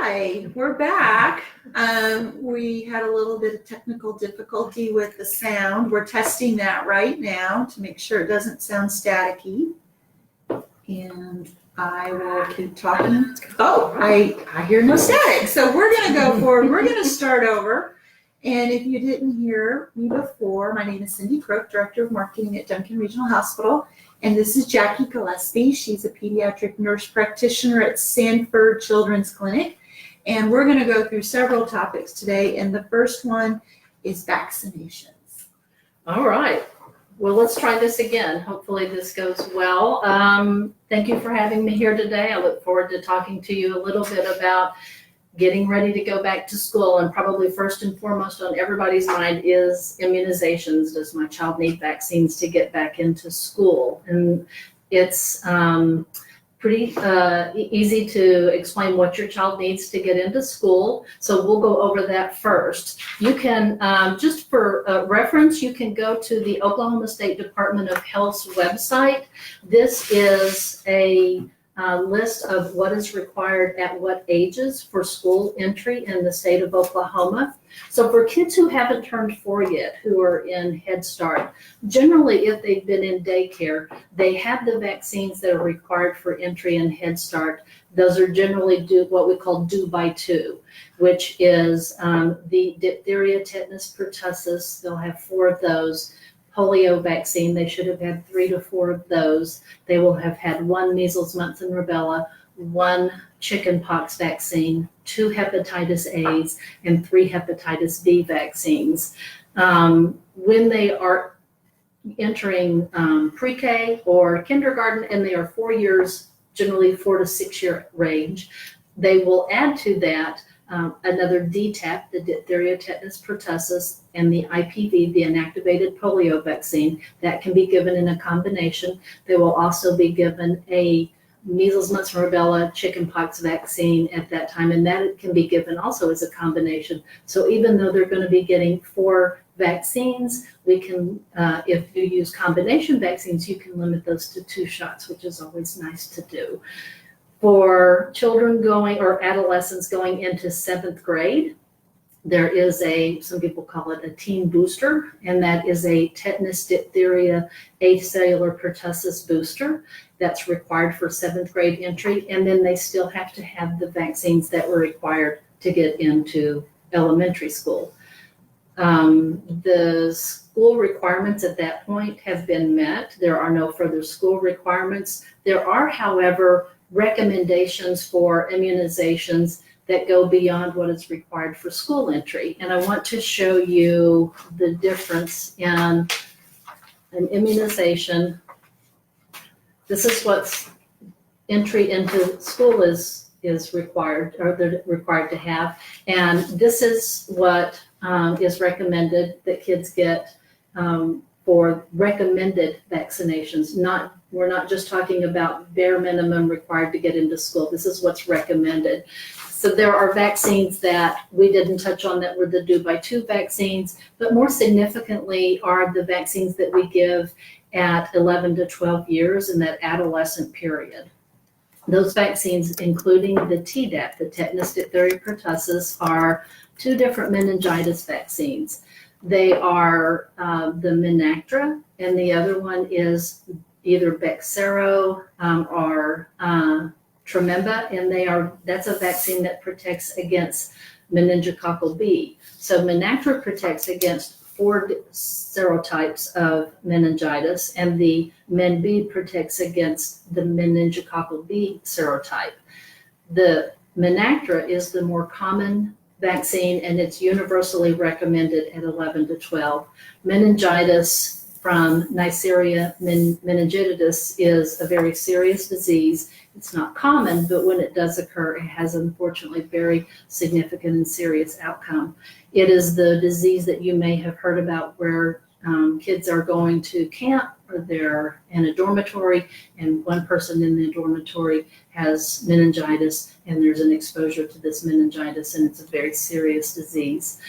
Hi, we're back. We had a little bit of technical difficulty with the sound. We're testing that right now to make sure it doesn't sound staticky. And I will keep talking. Oh, I hear no static. So we're going to go forward. We're going to start over. And if you didn't hear me before, my name is Cindy Crook, Director of Marketing at Duncan Regional Hospital. And this is Jacque Gillespie. She's a pediatric nurse practitioner at Sanford Children's Clinic. And we're going to go through several topics today. And the first one is vaccinations. All right. Well, let's try this again. Hopefully this goes well. Thank you for having me here today. I look forward to talking to you a little bit about getting ready to go back to school, and probably first and foremost on everybody's mind is immunizations. Does my child need vaccines to get back into school? And it's pretty easy to explain what your child needs to get into school. So we'll go over that first. You can, just for reference, you can go to the Oklahoma State Department of Health's website. This is a list of what is required at what ages for school entry in the state of Oklahoma. So for kids who haven't turned 4 yet, who are in Head Start, generally if they've been in daycare, they have the vaccines that are required for entry in Head Start. Those are generally what we call due by 2, which is the diphtheria, tetanus, pertussis. They'll have 4 of those. Polio vaccine, they should have had 3 to 4 of those. They will have had 1 measles, mumps, and rubella, 1 chickenpox vaccine, 2 hepatitis A's, and 3 hepatitis B vaccines. When they are entering pre-K or kindergarten and they are 4 years, generally 4 to 6 year range, they will add to that another DTaP, the diphtheria, tetanus, pertussis, and the IPV, the inactivated polio vaccine. That can be given in a combination. They will also be given a measles, mumps, and rubella, chickenpox vaccine at that time, and that can be given also as a combination. So even though they're going to be getting 4 vaccines, we can, if you use combination vaccines, you can limit those to 2 shots, which is always nice to do. For children going, or adolescents going into 7th grade, there is some people call it a teen booster, and that is a tetanus, diphtheria, acellular pertussis booster that's required for 7th grade entry. And then they still have to have the vaccines that were required to get into elementary school. The school requirements at that point have been met. There are no further school requirements. There are, however, recommendations for immunizations that go beyond what is required for school entry. And I want to show you the difference in an immunization. This is what's entry into school is required, or they're required to have. And this is what is recommended that kids get for recommended vaccinations. We're not just talking about bare minimum required to get into school. This is what's recommended. So there are vaccines that we didn't touch on that were the due by 2 vaccines, but more significantly are the vaccines that we give at 11 to 12 years in that adolescent period. Those vaccines, including the Tdap, the tetanus, diphtheria, pertussis, are 2 different meningitis vaccines. They are the Menactra, and the other one is either Bexsero or Trememba, and that's a vaccine that protects against meningococcal B. So Menactra protects against 4 serotypes of meningitis, and the Men-B protects against the meningococcal B serotype. The Menactra is the more common vaccine, and it's universally recommended at 11 to 12. Meningitis from Neisseria meningitidis is a very serious disease. It's not common, but when it does occur, it has unfortunately very significant and serious outcome. It is the disease that you may have heard about where kids are going to camp, or they're in a dormitory, and one person in the dormitory has meningitis, and there's an exposure to this meningitis, and it's a very serious disease.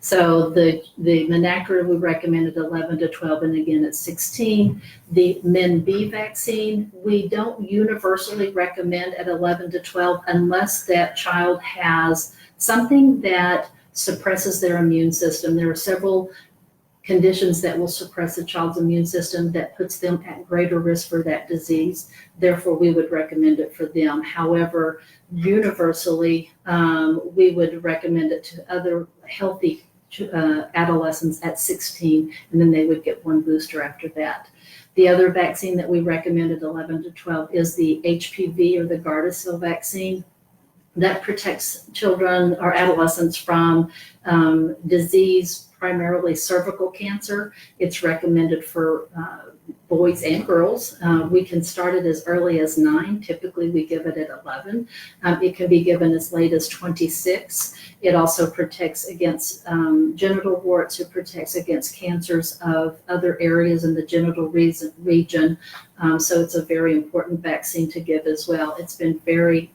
So the Menacra, we recommended 11 to 12, and again at 16. The Men B vaccine, we don't universally recommend at 11 to 12 unless that child has something that suppresses their immune system. There are several conditions that will suppress a child's immune system that puts them at greater risk for that disease. Therefore, we would recommend it for them. However, universally, we would recommend it to other healthy adolescents at 16, and then they would get one booster after that. The other vaccine that we recommended 11 to 12 is the HPV or the Gardasil vaccine. That protects children or adolescents from disease, primarily cervical cancer. It's recommended for boys and girls. We can start it as early as 9. Typically, we give it at 11. It can be given as late as 26. It also protects against genital warts. It protects against cancers of other areas in the genital region. So it's a very important vaccine to give as well. It's been very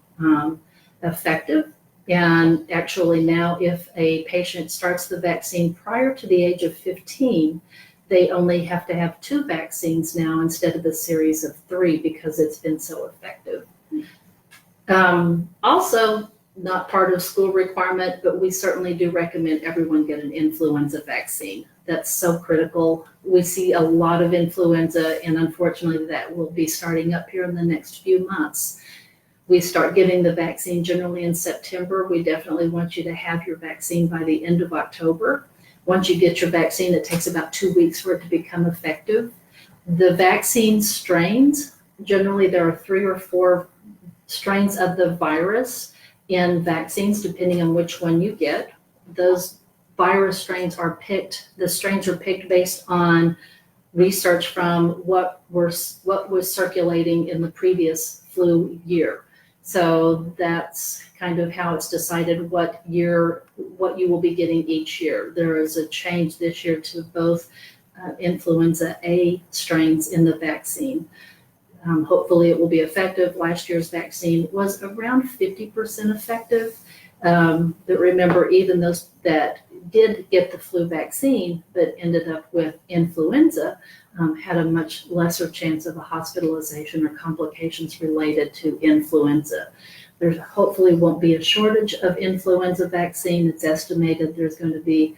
effective. And actually now, if a patient starts the vaccine prior to the age of 15, they only have to have 2 vaccines now instead of a series of 3 because it's been so effective. Also, not part of school requirement, but we certainly do recommend everyone get an influenza vaccine. That's so critical. We see a lot of influenza, and unfortunately that will be starting up here in the next few months. We start giving the vaccine generally in September. We definitely want you to have your vaccine by the end of October. Once you get your vaccine, it takes about 2 weeks for it to become effective. The vaccine strains, generally there are 3 or 4 strains of the virus in vaccines, depending on which one you get. Those virus strains are picked, the strains are picked based on research from what was circulating in the previous flu year. So that's kind of how it's decided what you will be getting each year. There is a change this year to both influenza A strains in the vaccine. Hopefully it will be effective. Last year's vaccine was around 50% effective. But remember, even those that did get the flu vaccine but ended up with influenza had a much lesser chance of a hospitalization or complications related to influenza. There hopefully won't be a shortage of influenza vaccine. It's estimated there's going to be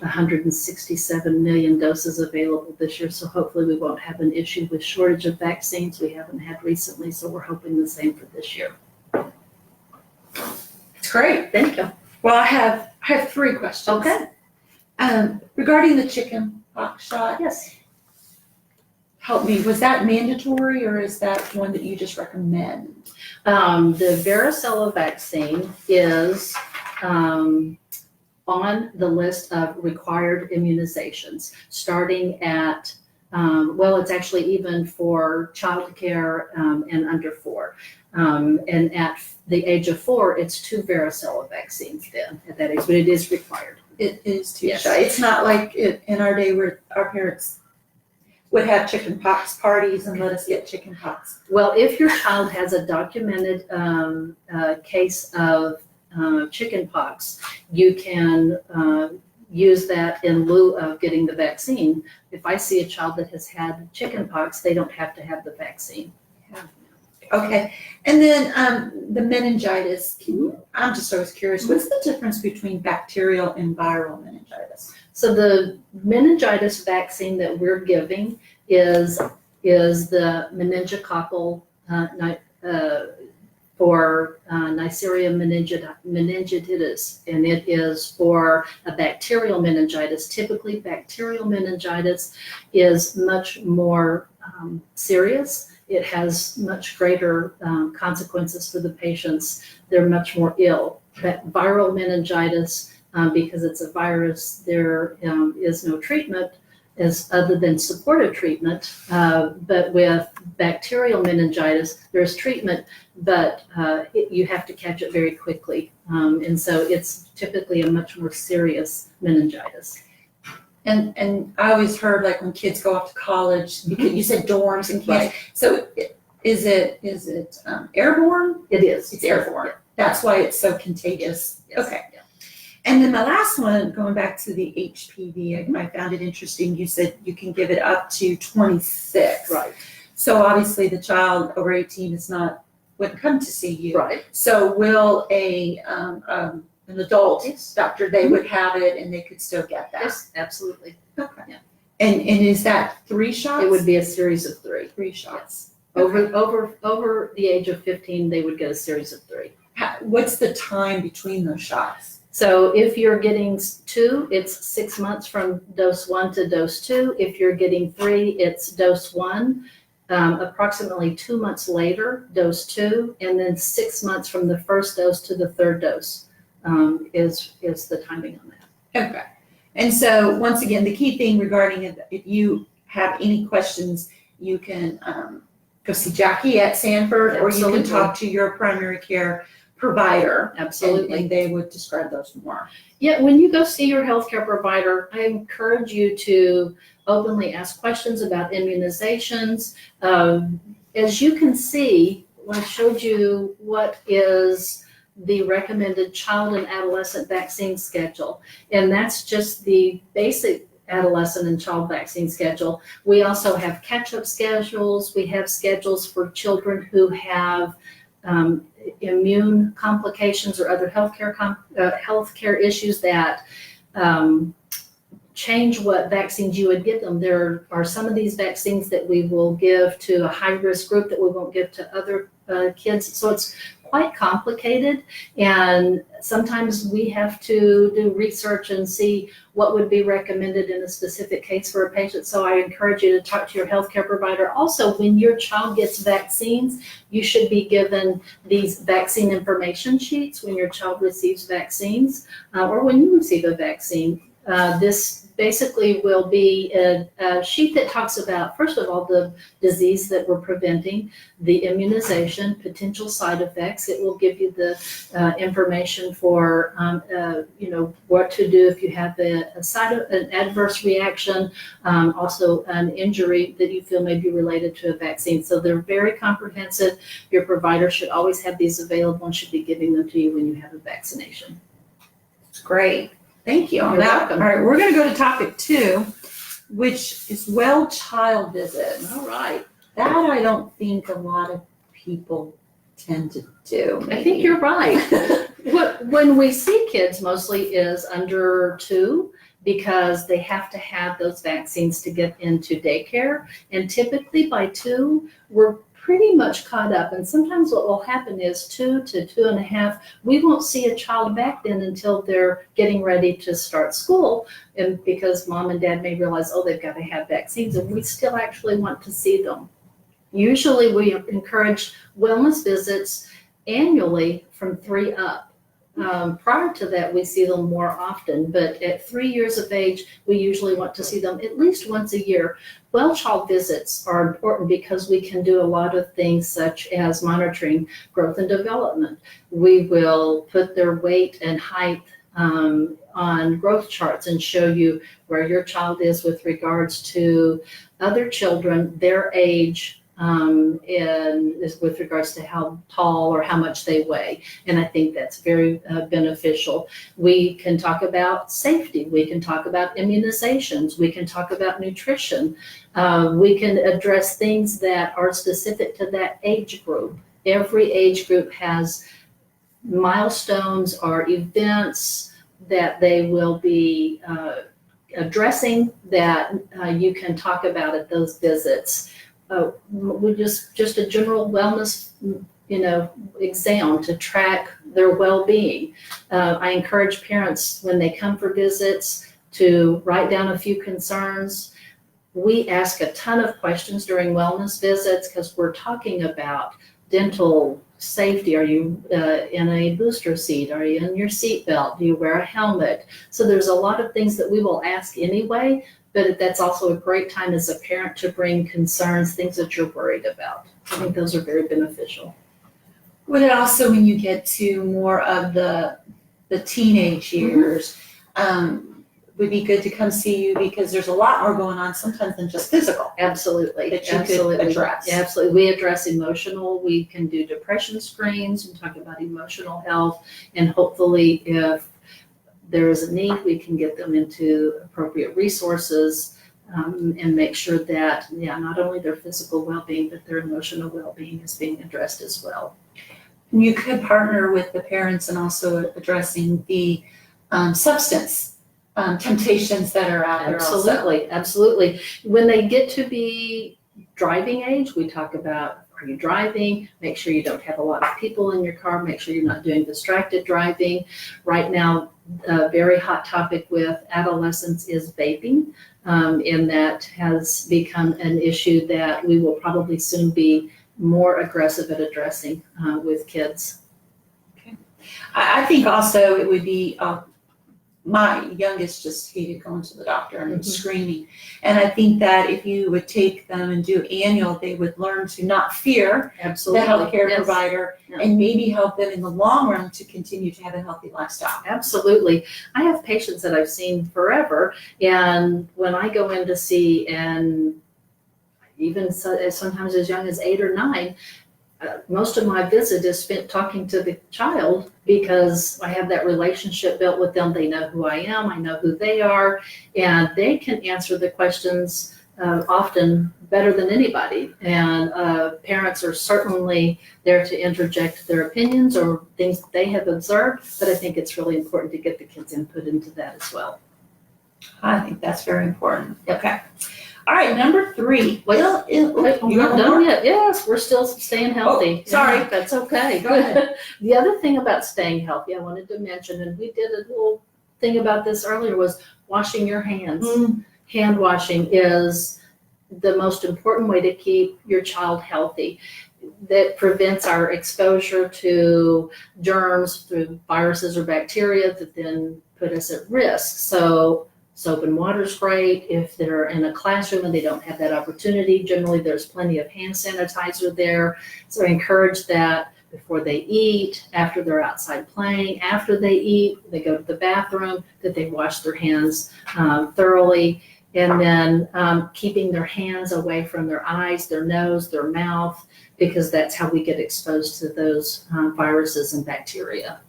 167 million doses available this year, so hopefully we won't have an issue with shortage of vaccines. We haven't had recently, so we're hoping the same for this year. It's great. Thank you. Well, I have 3 questions. Okay. Regarding the chicken pox shot, Yes. help me, was that mandatory or is that one that you just recommend? The varicella vaccine is on the list of required immunizations, starting at, it's actually even for childcare and under 4. And at the age of 4, it's 2 varicella vaccines then at that age, but it is required. It is 2 Yes. shots. It's not like in our day where our parents would have chicken pox parties and let us get chicken pox. Well, if your child has a documented case of chicken pox, you can use that in lieu of getting the vaccine. If I see a child that has had chicken pox, they don't have to have the vaccine. Okay, and then the meningitis. I'm just always curious, what's the difference between bacterial and viral meningitis? So the meningitis vaccine that we're giving is the meningococcal for Neisseria meningitidis, and it is for a bacterial meningitis. Typically, bacterial meningitis is much more serious. It has much greater consequences for the patients. They're much more ill. But viral meningitis, because it's a virus, there is no treatment other than supportive treatment. But with bacterial meningitis, there's treatment, but you have to catch it very quickly. And so it's typically a much more serious meningitis. And I always heard, like, when kids go off to college, because you said dorms and kids. Right. So is it airborne? It is. It's airborne. That's why it's so contagious. Yes. Okay. Yeah. And then my last one, going back to the HPV, I found it interesting. You said you can give it up to 26. Right. So obviously the child over 18 wouldn't come to see you. Right. So will an adult Yes. doctor, they would have it and they could still get that? Yes, absolutely. Okay. Yeah. And is that 3 shots? It would be a series of 3. 3 shots. Over the age of 15, they would get a series of 3. What's the time between those shots? So if you're getting 2, it's 6 months from dose 1 to dose 2. If you're getting 3, it's dose 1. Approximately 2 months later, dose 2, and then 6 months from the first dose to the third dose is the timing on that. Okay. And so once again, the key thing regarding it, if you have any questions, you can go see Jacque at Sanford, or you Absolutely. can talk to your primary care provider. Absolutely. And they would describe those more. Yeah, when you go see your healthcare provider, I encourage you to openly ask questions about immunizations. As you can see, I showed you what is the recommended child and adolescent vaccine schedule, and that's just the basic adolescent and child vaccine schedule. We also have catch-up schedules. We have schedules for children who have immune complications or other healthcare issues that change what vaccines you would give them. There are some of these vaccines that we will give to a high-risk group that we won't give to other kids. So it's quite complicated, and sometimes we have to do research and see what would be recommended in a specific case for a patient. So I encourage you to talk to your healthcare provider. Also, when your child gets vaccines, you should be given these vaccine information sheets when your child receives vaccines, or when you receive a vaccine. This basically will be a sheet that talks about, first of all, the disease that we're preventing, the immunization, potential side effects. It will give you the information for, what to do if you have an adverse reaction, also an injury that you feel may be related to a vaccine. So they're very comprehensive. Your provider should always have these available and should be giving them to you when you have a vaccination. It's great. Thank you on You're that. welcome. All right, we're going to go to topic 2, which is well child visits. All right. That I don't think a lot of people tend to do. I think you're right. When we see kids mostly is under 2, because they have to have those vaccines to get into daycare. And typically by 2, we're pretty much caught up. And sometimes what will happen is 2 to 2.5, we won't see a child back then until they're getting ready to start school. And because mom and dad may realize, they've got to have vaccines, and we still actually want to see them. Usually we encourage wellness visits annually from 3 up. Prior to that, we see them more often, but at 3 years of age, we usually want to see them at least once a year. Well child visits are important because we can do a lot of things such as monitoring growth and development. We will put their weight and height on growth charts and show you where your child is with regards to other children, their age, and with regards to how tall or how much they weigh. And I think that's very beneficial. We can talk about safety. We can talk about immunizations. We can talk about nutrition. We can address things that are specific to that age group. Every age group has milestones or events that they will be addressing that you can talk about at those visits. We just a general wellness, exam to track their well-being. I encourage parents when they come for visits to write down a few concerns. We ask a ton of questions during wellness visits because we're talking about dental safety. Are you in a booster seat? Are you in your seatbelt? Do you wear a helmet? So there's a lot of things that we will ask anyway. But that's also a great time as a parent to bring concerns, things that you're worried about. I think those are very beneficial. Would it also, when you get to more of the teenage years, would be good to come see you because there's a lot more going on sometimes than just physical. Absolutely. That you could address. Yeah, absolutely. We address emotional. We can do depression screens and talk about emotional health. And hopefully if there is a need, we can get them into appropriate resources and make sure that, not only their physical well-being, but their emotional well-being is being addressed as well. You could partner with the parents and also addressing the substance temptations that are out there also. Absolutely. When they get to be driving age, we talk about, are you driving? Make sure you don't have a lot of people in your car. Make sure you're not doing distracted driving. Right now, a very hot topic with adolescents is vaping, and that has become an issue that we will probably soon be more aggressive at addressing with kids. Okay. I think also it would be, my youngest just hated going to the doctor and screaming. And I think that if you would take them and do annual, they would learn to not fear the healthcare provider and maybe help them in the long run to continue to have a healthy lifestyle. Absolutely. I have patients that I've seen forever, and when I go in to see, and even sometimes as young as 8 or 9, most of my visit is spent talking to the child because I have that relationship built with them. They know who I am, I know who they are, and they can answer the questions often better than anybody. And parents are certainly there to interject their opinions or things they have observed, but I think it's really important to get the kids' input into that as well. I think that's very important. Okay. All right, number 3. Wait, we're not done yet. Yes, we're still staying healthy. Oh, sorry. Yeah, that's okay. Go ahead. The other thing about staying healthy I wanted to mention, and we did a little thing about this earlier, was washing your hands. Hand washing is the most important way to keep your child healthy. That prevents our exposure to germs through viruses or bacteria that then put us at risk. So soap and water is great. If they're in a classroom and they don't have that opportunity, generally there's plenty of hand sanitizer there. So I encourage that before they eat, after they're outside playing, after they eat, they go to the bathroom, that they wash their hands thoroughly. And then keeping their hands away from their eyes, their nose, their mouth, because that's how we get exposed to those viruses and bacteria.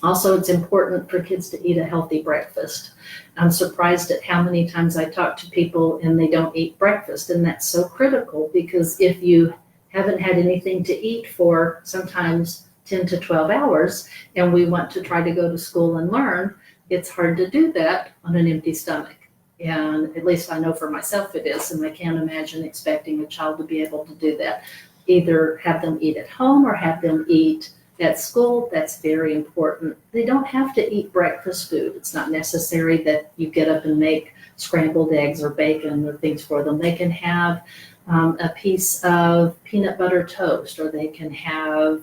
Also, it's important for kids to eat a healthy breakfast. I'm surprised at how many times I talk to people and they don't eat breakfast, and that's so critical because if you haven't had anything to eat for sometimes 10 to 12 hours and we want to try to go to school and learn, it's hard to do that on an empty stomach. And at least I know for myself it is, and I can't imagine expecting a child to be able to do that. Either have them eat at home or have them eat at school. That's very important. They don't have to eat breakfast food. It's not necessary that you get up and make scrambled eggs or bacon or things for them. They can have a piece of peanut butter toast, or they can have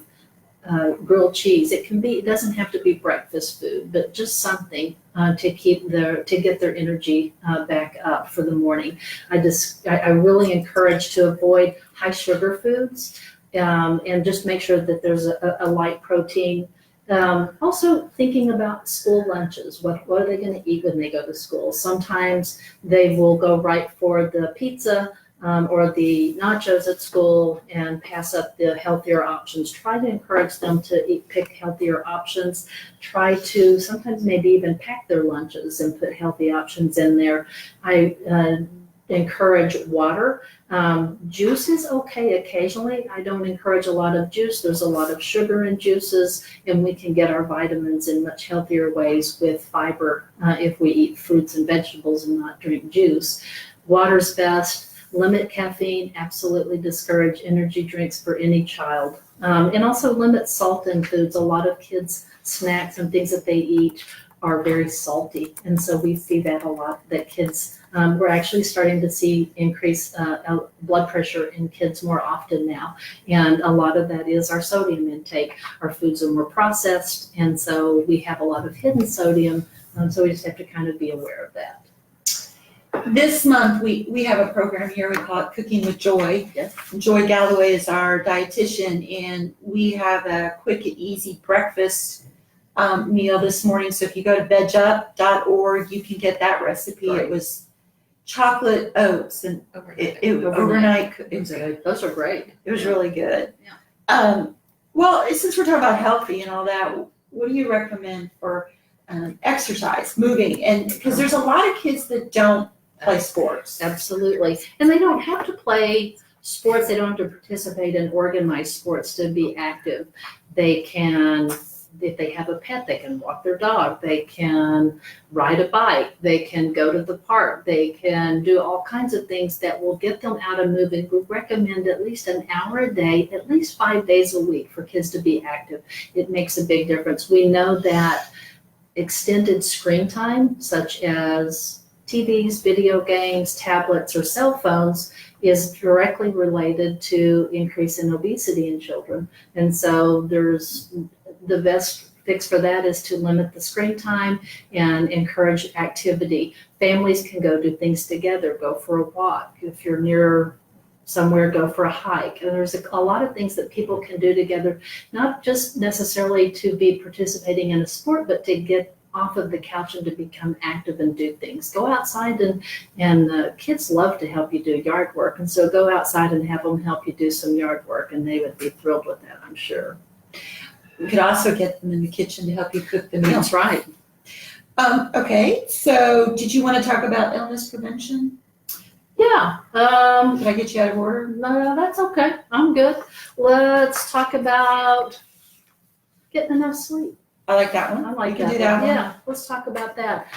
grilled cheese. It doesn't have to be breakfast food, but just something to get their energy back up for the morning. I really encourage to avoid high sugar foods. And just make sure that there's a light protein. Also thinking about school lunches. What are they going to eat when they go to school? Sometimes they will go right for the pizza or the nachos at school and pass up the healthier options. Try to encourage them to pick healthier options. Try to sometimes maybe even pack their lunches and put healthy options in there. I encourage water. Juice is okay occasionally. I don't encourage a lot of juice. There's a lot of sugar in juices, and we can get our vitamins in much healthier ways with fiber if we eat fruits and vegetables and not drink juice. Water's best. Limit caffeine. Absolutely discourage energy drinks for any child. And also limit salt in foods. A lot of kids' snacks and things that they eat are very salty, and so we see that a lot, that kids, we're actually starting to see increased blood pressure in kids more often now, and a lot of that is our sodium intake. Our foods are more processed, and so we have a lot of hidden sodium, so we just have to kind of be aware of that. This month, we have a program here, we call it Cooking with Joy. Yes. Joy Galloway is our dietitian, and we have a quick and easy breakfast meal this morning. So if you go to vegup.org, you can get that recipe. Right. It was chocolate oats and overnight. It was good. Those are great. It was really good. Yeah. Well, since we're talking about healthy and all that, what do you recommend for exercise, moving, and because there's a lot of kids that don't play sports. Absolutely. And they don't have to play sports. They don't have to participate in organized sports to be active. They can, if they have a pet, they can walk their dog. They can ride a bike. They can go to the park. They can do all kinds of things that will get them out and moving. We recommend at least an hour a day, at least 5 days a week for kids to be active. It makes a big difference. We know that extended screen time, such as TVs, video games, tablets, or cell phones, is directly related to increase in obesity in children. And so the best fix for that is to limit the screen time and encourage activity. Families can go do things together, go for a walk. If you're near somewhere, go for a hike. And there's a lot of things that people can do together, not just necessarily to be participating in a sport, but to get off of the couch and to become active and do things. Go outside, and kids love to help you do yard work. And so go outside and have them help you do some yard work, and they would be thrilled with that, I'm sure. We could also get them in the kitchen to help you cook the meal. That's right. Okay, so did you want to talk about illness prevention? Yeah. Did I get you out of order? No, that's okay. I'm good. Let's talk about getting enough sleep. I like that one. I like We can that. do that one. Yeah, let's talk about that.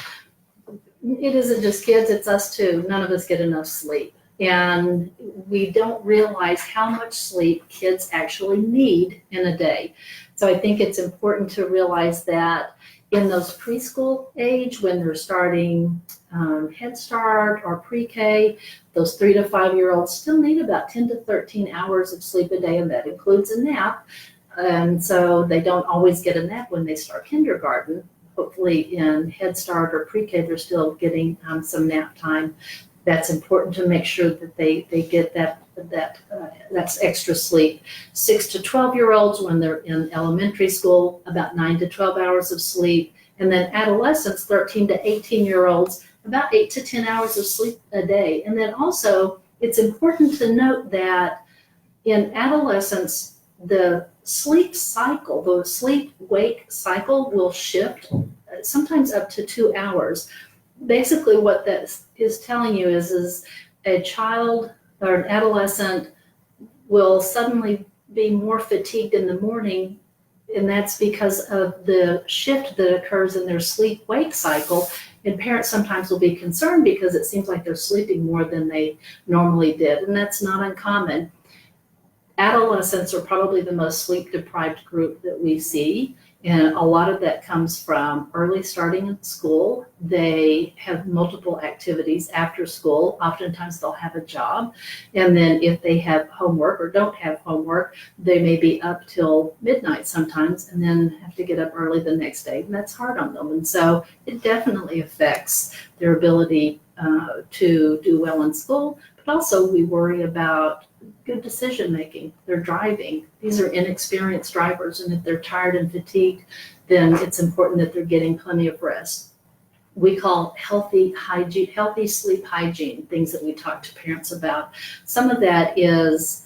It isn't just kids, it's us too. None of us get enough sleep. And we don't realize how much sleep kids actually need in a day. So I think it's important to realize that in those preschool age, when they're starting Head Start or pre-K, those 3 to 5 year olds still need about 10 to 13 hours of sleep a day, and that includes a nap. And so they don't always get a nap when they start kindergarten. Hopefully in Head Start or pre-K, they're still getting some nap time. That's important to make sure that they get that's extra sleep. 6 to 12 year olds, when they're in elementary school, about 9 to 12 hours of sleep. And then adolescents, 13 to 18 year olds, about 8 to 10 hours of sleep a day. And then also, it's important to note that in adolescence, the sleep cycle, the sleep-wake cycle will shift sometimes up to 2 hours. Basically what that is telling you is a child or an adolescent will suddenly be more fatigued in the morning, and that's because of the shift that occurs in their sleep-wake cycle. And parents sometimes will be concerned because it seems like they're sleeping more than they normally did, and that's not uncommon. Adolescents are probably the most sleep-deprived group that we see, and a lot of that comes from early starting in school. They have multiple activities after school. Oftentimes they'll have a job, and then if they have homework or don't have homework, they may be up till midnight sometimes and then have to get up early the next day, and that's hard on them. And so it definitely affects their ability to do well in school, but also we worry about good decision making. They're driving. These are inexperienced drivers, and if they're tired and fatigued, then it's important that they're getting plenty of rest. We call healthy hygiene, healthy sleep hygiene, things that we talk to parents about. Some of that is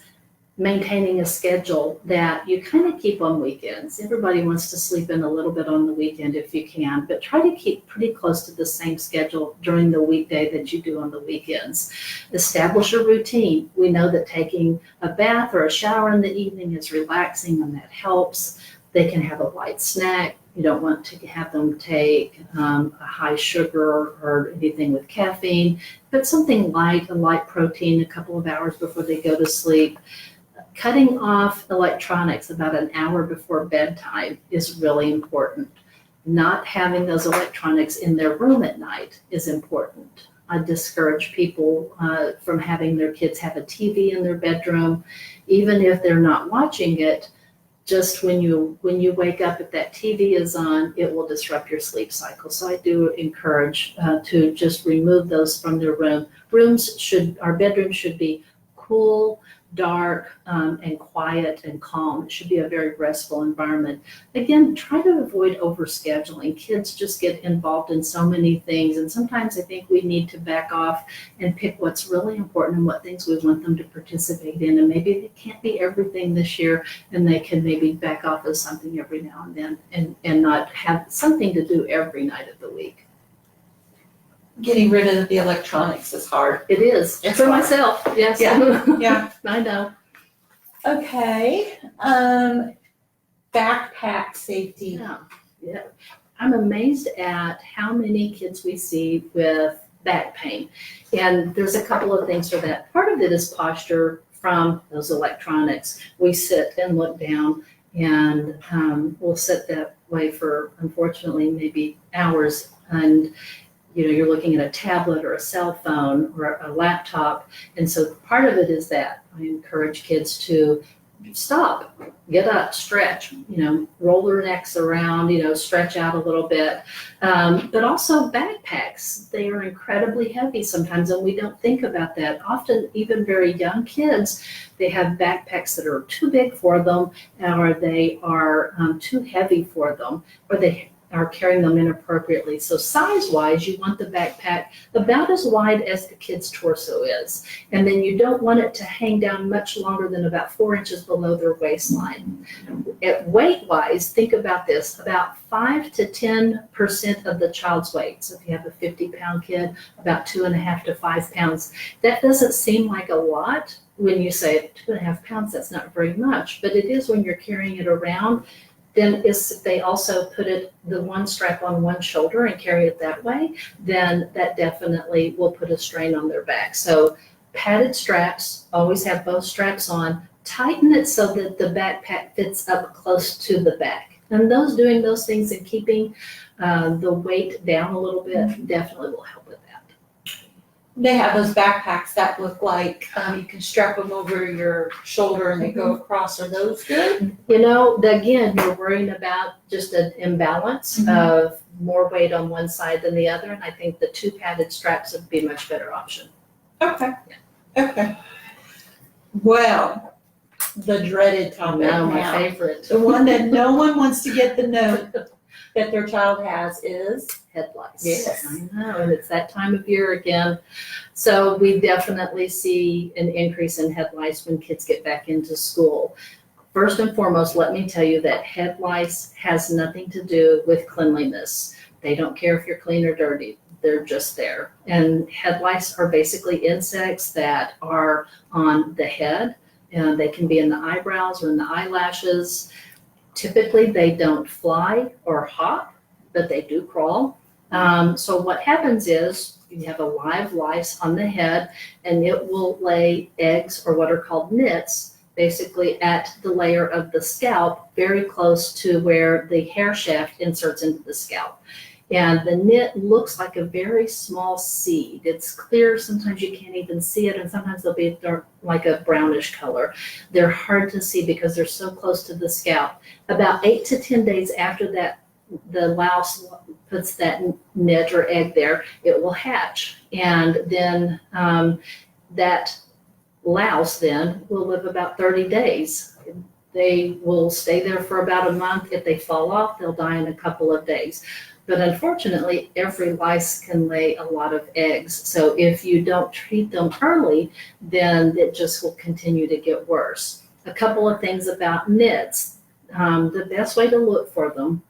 maintaining a schedule that you kind of keep on weekends. Everybody wants to sleep in a little bit on the weekend if you can, but try to keep pretty close to the same schedule during the weekday that you do on the weekends. Establish a routine. We know that taking a bath or a shower in the evening is relaxing, and that helps. They can have a light snack. You don't want to have them take a high sugar or anything with caffeine, but something light, a light protein a couple of hours before they go to sleep. Cutting off electronics about an hour before bedtime is really important. Not having those electronics in their room at night is important. I discourage people from having their kids have a TV in their bedroom, even if they're not watching it. Just when you wake up, if that TV is on, it will disrupt your sleep cycle. So I do encourage to just remove those from their room. Our bedrooms should be cool. dark and quiet and calm. It should be a very restful environment. Again, try to avoid overscheduling. Kids just get involved in so many things, and sometimes I think we need to back off and pick what's really important and what things we want them to participate in. And maybe it can't be everything this year, and they can maybe back off of something every now and then and not have something to do every night of the week. Getting rid of the electronics is hard. It is, It's for hard. myself, yes. Yeah. I know. Okay, backpack safety. Yeah. I'm amazed at how many kids we see with back pain. And there's a couple of things for that. Part of it is posture from those electronics. We sit and look down, and we'll sit that way for, unfortunately, maybe hours. And you're looking at a tablet or a cell phone or a laptop. And so part of it is that I encourage kids to stop, get up, stretch, roll their necks around, stretch out a little bit. But also backpacks, they are incredibly heavy sometimes, and we don't think about that. Often, even very young kids, they have backpacks that are too big for them, or they are too heavy for them, or they are carrying them inappropriately. So size-wise, you want the backpack about as wide as the kid's torso is. And then you don't want it to hang down much longer than about 4 inches below their waistline. At weight-wise, think about this, about 5 to 10% of the child's weight. So if you have a 50-pound kid, about 2.5 to 5 pounds. That doesn't seem like a lot when you say 2.5 pounds, that's not very much, but it is when you're carrying it around. Then if they also put the one strap on one shoulder and carry it that way, then that definitely will put a strain on their back. So padded straps, always have both straps on, tighten it so that the backpack fits up close to the back. And doing those things and keeping the weight down a little bit definitely will help with that. They have those backpacks that look like you can strap them over your shoulder and they go across. Are those good? Again, you're worrying about just an imbalance of more weight on one side than the other, and I think the 2 padded straps would be a much better option. Okay. Okay. Well, the dreaded topic Now, my now. favorite. The one that no one wants to get the note that their child has is head lice. Yes. I know, and it's that time of year again. So we definitely see an increase in head lice when kids get back into school. First and foremost, let me tell you that head lice has nothing to do with cleanliness. They don't care if you're clean or dirty. They're just there. And head lice are basically insects that are on the head, and they can be in the eyebrows or in the eyelashes. Typically, they don't fly or hop, but they do crawl. So what happens is you have a live lice on the head, and it will lay eggs, or what are called nits, basically at the layer of the scalp, very close to where the hair shaft inserts into the scalp. And the nit looks like a very small seed. It's clear, sometimes you can't even see it, and sometimes they'll be dark, like a brownish color. They're hard to see because they're so close to the scalp. About 8 to 10 days after that, the louse puts that nit or egg there, it will hatch. And then that louse then will live about 30 days. They will stay there for about a month. If they fall off, they'll die in a couple of days. But unfortunately, every lice can lay a lot of eggs. So if you don't treat them early, then it just will continue to get worse. A couple of things about nits. The best way to look for them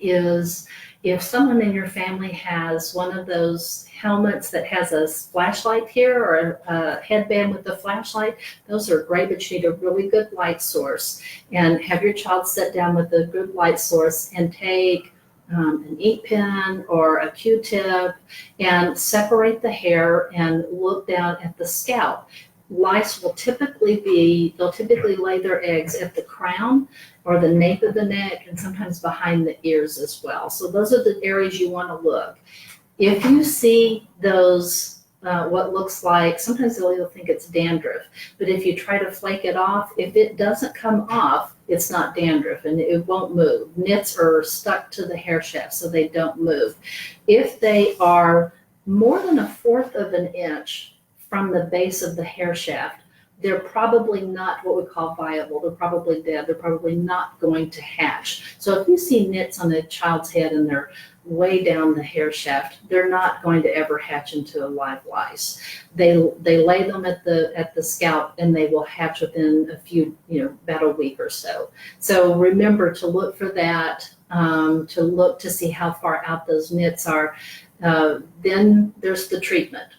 is if someone in your family has one of those helmets that has a flashlight here, or a headband with a flashlight, those are great, but you need a really good light source. And have your child sit down with a good light source and take an ink pen or a Q-tip and separate the hair and look down at the scalp. Lice will typically lay their eggs at the crown or the nape of the neck, and sometimes behind the ears as well. So those are the areas you want to look. If you see those, what looks like, sometimes you'll think it's dandruff, but if you try to flake it off, if it doesn't come off, it's not dandruff and it won't move. Nits are stuck to the hair shaft, so they don't move. If they are more than 1/4 of an inch from the base of the hair shaft, they're probably not what we call viable. They're probably dead. They're probably not going to hatch. So if you see nits on a child's head and they're way down the hair shaft, they're not going to ever hatch into a live lice. They lay them at the scalp and they will hatch within a few, about a week or so. So remember to look for that, to look to see how far out those nits are. Then there's the treatment.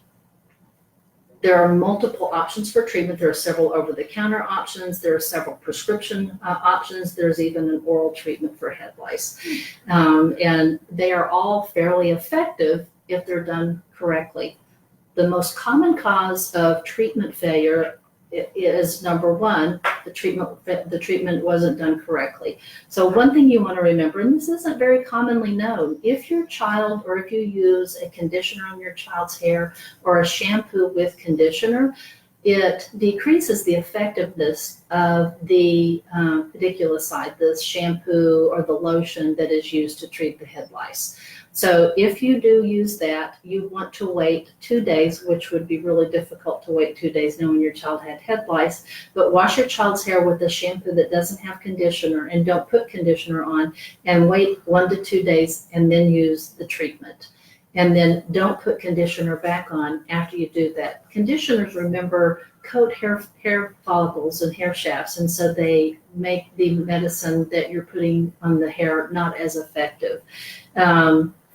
There are multiple options for treatment. There are several over-the-counter options. There are several prescription options. There's even an oral treatment for head lice. And they are all fairly effective if they're done correctly. The most common cause of treatment failure is, number one, the treatment wasn't done correctly. So one thing you want to remember, and this isn't very commonly known, if your child, or if you use a conditioner on your child's hair or a shampoo with conditioner, it decreases the effectiveness of the pediculicide, the shampoo or the lotion that is used to treat the head lice. So if you do use that, you want to wait 2 days, which would be really difficult to wait 2 days knowing your child had head lice, but wash your child's hair with a shampoo that doesn't have conditioner, and don't put conditioner on, and wait 1 to 2 days and then use the treatment. And then don't put conditioner back on after you do that. Conditioners, remember, coat hair follicles and hair shafts, and so they make the medicine that you're putting on the hair not as effective.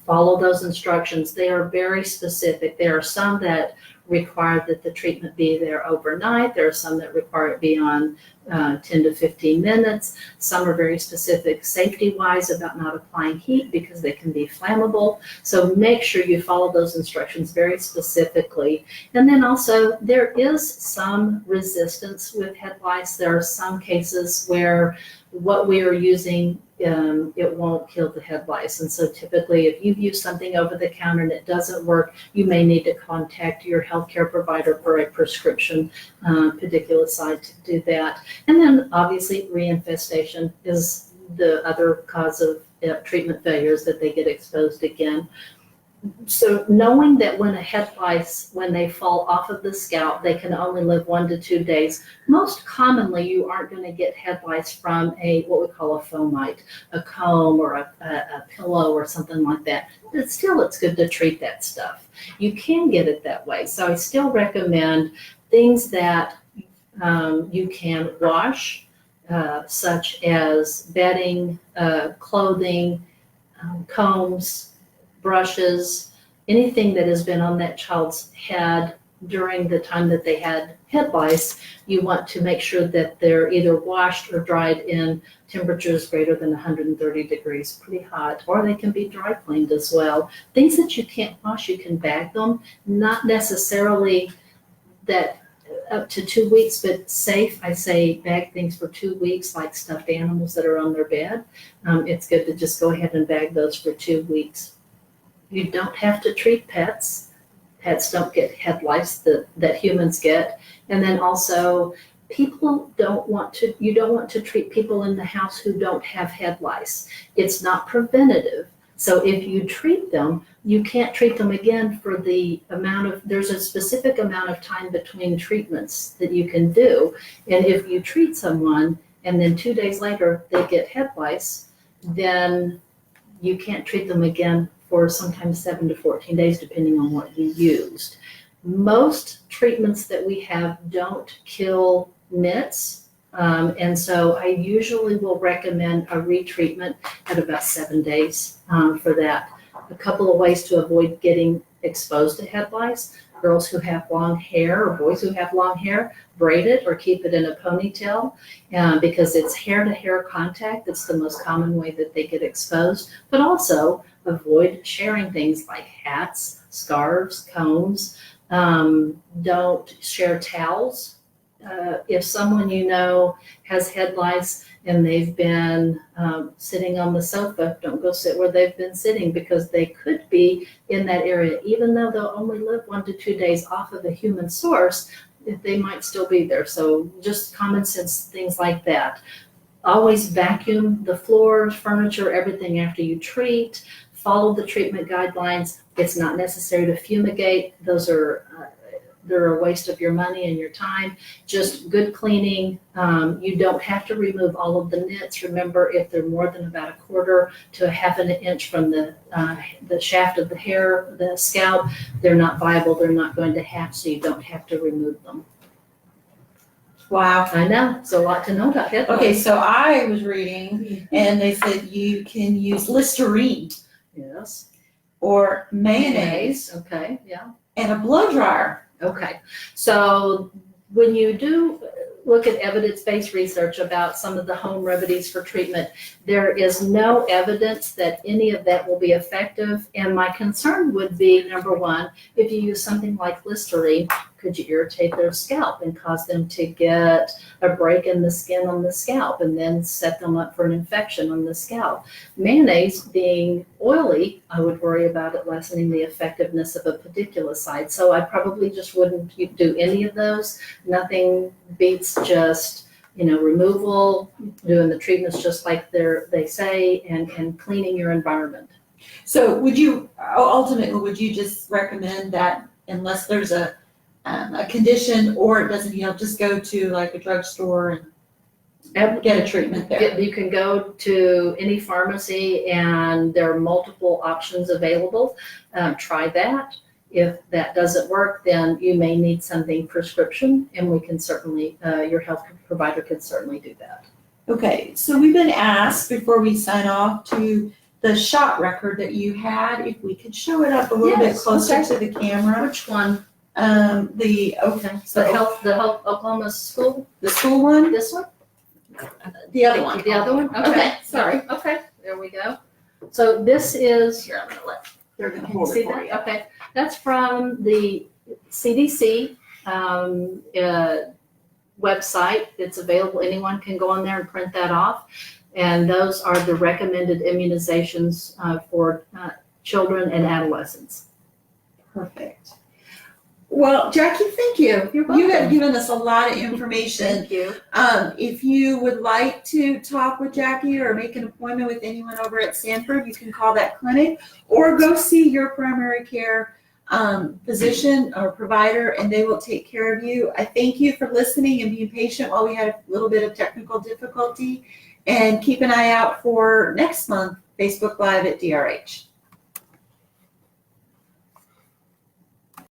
Follow those instructions. They are very specific. There are some that require that the treatment be there overnight. There are some that require it be on 10 to 15 minutes. Some are very specific safety-wise about not applying heat because they can be flammable. So make sure you follow those instructions very specifically. And then also, there is some resistance with head lice. There are some cases where what we are using, it won't kill the head lice. And so typically, if you've used something over the counter and it doesn't work, you may need to contact your healthcare provider for a prescription pediculicide to do that. And then obviously reinfestation is the other cause of treatment failures, that they get exposed again. So knowing that when a head lice, when they fall off of the scalp, they can only live 1 to 2 days. Most commonly, you aren't going to get head lice from what we call a fomite, a comb or a pillow or something like that. But still, it's good to treat that stuff. You can get it that way. So I still recommend things that you can wash, such as bedding, clothing, combs, brushes, anything that has been on that child's head during the time that they had head lice. You want to make sure that they're either washed or dried in temperatures greater than 130 degrees, pretty hot, or they can be dry cleaned as well. Things that you can't wash, you can bag them, not necessarily that up to 2 weeks, but safe. I say bag things for 2 weeks, like stuffed animals that are on their bed. It's good to just go ahead and bag those for 2 weeks. You don't have to treat pets. Pets don't get head lice that humans get. And then also, you don't want to treat people in the house who don't have head lice. It's not preventative. So if you treat them, you can't treat them again for there's a specific amount of time between treatments that you can do. And if you treat someone and then 2 days later they get head lice, then you can't treat them again for sometimes 7 to 14 days, depending on what you used. Most treatments that we have don't kill nits, and so I usually will recommend a retreatment at about 7 days for that. A couple of ways to avoid getting exposed to head lice: girls who have long hair or boys who have long hair, braid it or keep it in a ponytail, because it's hair-to-hair contact. That's the most common way that they get exposed. But also avoid sharing things like hats, scarves, combs. Don't share towels. If someone you know has head lice and they've been sitting on the sofa, don't go sit where they've been sitting, because they could be in that area. Even though they'll only live 1 to 2 days off of a human source, they might still be there. So just common sense things like that. Always vacuum the floors, furniture, everything after you treat. Follow the treatment guidelines. It's not necessary to fumigate. Those are they're a waste of your money and your time. Just good cleaning. You don't have to remove all of the nits. Remember, if they're more than about a quarter to a half an inch from the shaft of the hair, the scalp, they're not viable. They're not going to hatch, so you don't have to remove them. Wow. I know, it's a lot to know about head Okay, lice. so I was reading and they said you can use Listerine Yes. or mayonnaise Okay, yeah. and a blow dryer. Okay, so when you do look at evidence-based research about some of the home remedies for treatment, there is no evidence that any of that will be effective. And my concern would be, number one, if you use something like Listerine, could you irritate their scalp and cause them to get a break in the skin on the scalp and then set them up for an infection on the scalp? Mayonnaise being oily, I would worry about it lessening the effectiveness of a pediculicide. So I probably just wouldn't do any of those. Nothing beats just, removal, doing the treatments just like they say, and cleaning your environment. So would you just recommend that unless there's a condition or it doesn't heal, just go to like a drugstore and get a treatment there? You can go to any pharmacy and there are multiple options available. Try that. If that doesn't work, then you may need something prescription, and we can certainly, your health provider can certainly do that. Okay, so we've been asked before we sign off to the shot record that you had, if we could show it up a little bit Yes, closer okay. to the camera. Which one? Okay, So the health Oklahoma school, the school one, this one? the other one. The other one? Okay, sorry. Okay, there we go. So this is, Here, I'm gonna let, they're gonna can you hold see it for that? you. Okay, that's from the CDC website. It's available. Anyone can go on there and print that off. And those are the recommended immunizations for children and adolescents. Perfect. Well, Jackie, thank you. You're You have welcome. given us a lot of information. Thank you. If you would like to talk with Jackie or make an appointment with anyone over at Sanford, you can call that clinic or go see your primary care physician or provider, and they will take care of you. I thank you for listening and being patient while we had a little bit of technical difficulty, and keep an eye out for next month, Facebook Live at DRH.